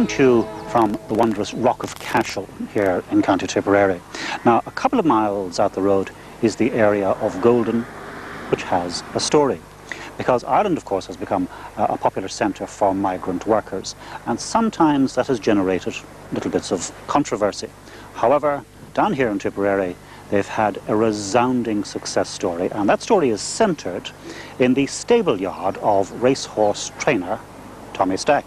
coming to you from the wondrous Rock of Cashel here in County Tipperary. Now, a couple of miles out the road is the area of Golden, which has a story. Because Ireland, of course, has become a popular centre for migrant workers, and sometimes that has generated little bits of controversy. However, down here in Tipperary, they've had a resounding success story, and that story is centred in the stable yard of racehorse trainer Tommy Stack.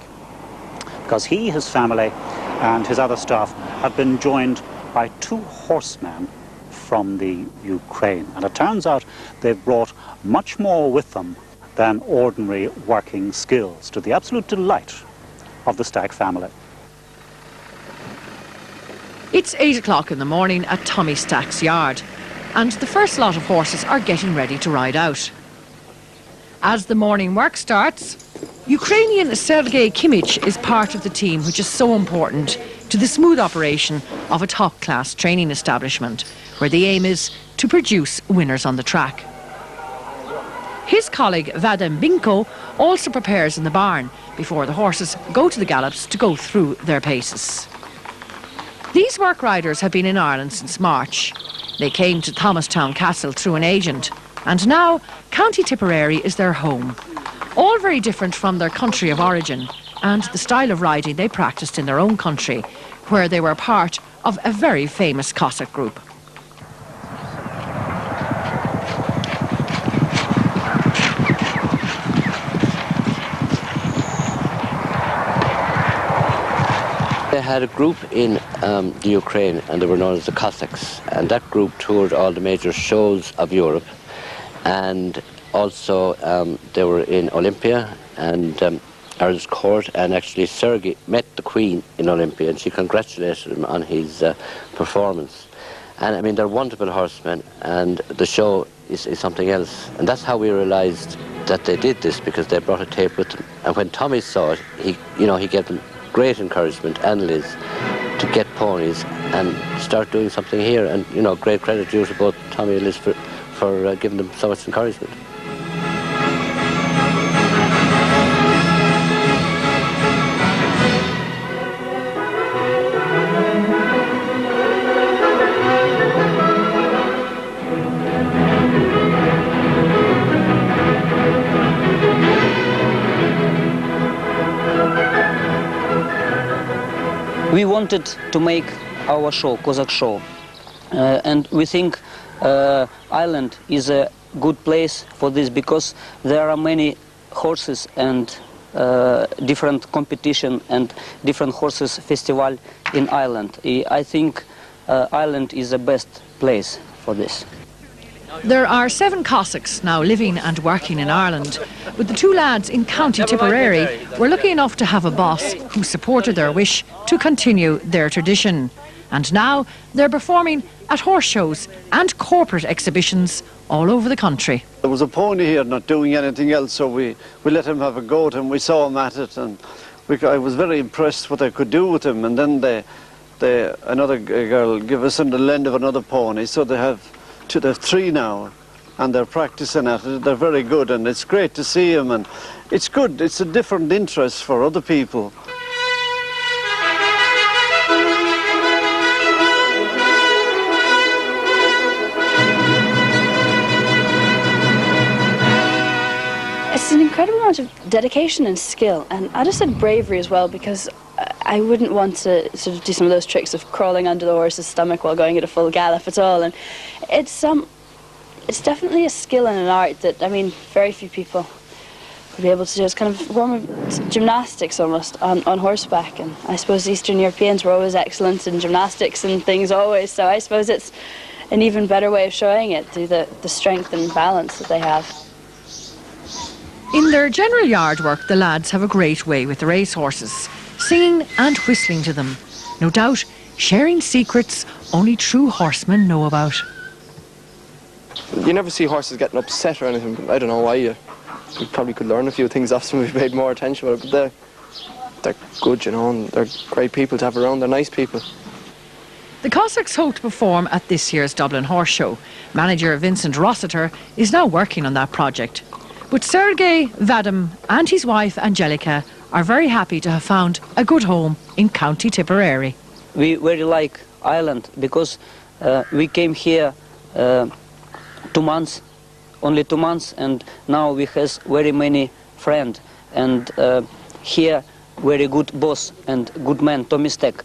Because he, his family, and his other staff have been joined by 2 horsemen from the Ukraine. And it turns out they've brought much more with them than ordinary working skills, to the absolute delight of the Stack family. It's 8 o'clock in the morning at Tommy Stack's yard, and the first lot of horses are getting ready to ride out. As the morning work starts, Ukrainian Sergiy Khimich is part of the team, which is so important to the smooth operation of a top-class training establishment, where the aim is to produce winners on the track. His colleague Vadim Binko also prepares in the barn before the horses go to the gallops to go through their paces. These work riders have been in Ireland since March. They came to Thomastown Castle through an agent, and now County Tipperary is their home. All very different from their country of origin and the style of riding they practiced in their own country, where they were part of a very famous Cossack group. They had a group in the Ukraine, and they were known as the Cossacks, and that group toured all the major shows of Europe, and also they were in Olympia and Earl's Court, and actually Sergiy met the Queen in Olympia and she congratulated him on his performance. And I mean, they're wonderful horsemen, and the show is something else, and that's how we realised that they did this, because they brought a tape with them. And when Tommy saw it, he gave them great encouragement, and Liz, to get ponies and start doing something here. And great credit due to both Tommy and Liz for giving them so much encouragement. We wanted to make our show, Cossack show, and we think Ireland is a good place for this, because there are many horses and different competition and different horses festival in Ireland. I think Ireland is the best place for this. There are 7 Cossacks now living and working in Ireland, but the 2 lads in County Tipperary were lucky enough to have a boss who supported their wish to continue their tradition. And now they're performing at horse shows and corporate exhibitions all over the country. There was a pony here not doing anything else, so we let him have a go at him. We saw him at it, and I was very impressed what they could do with him. And then another girl gave us the lend of another pony, so they have 3 now, and they're practicing at it. They're very good, and it's great to see them, and it's good. It's a different interest for other people. It's an incredible amount of dedication and skill, and I just said bravery as well, because I wouldn't want to sort of do some of those tricks of crawling under the horse's stomach while going at a full gallop at all. And it's definitely a skill and an art that, I mean, very few people would be able to do. It's kind of a form of gymnastics almost on horseback, and I suppose Eastern Europeans were always excellent in gymnastics and things always, so I suppose it's an even better way of showing it through the strength and balance that they have. In their general yard work, the lads have a great way with the racehorses, singing and whistling to them. No doubt, sharing secrets only true horsemen know about. You never see horses getting upset or anything. I don't know why. You probably could learn a few things off them if we paid more attention with it, but they're good, and they're great people to have around. They're nice people. The Cossacks hope to perform at this year's Dublin Horse Show. Manager Vincent Rossiter is now working on that project. But Sergei, Vadim and his wife Angelica are very happy to have found a good home in County Tipperary. We very like Ireland because we came here 2 months, only 2 months, and now we has very many friends, and here very good boss and good man, Tommy Stack.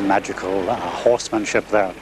Magical horsemanship there.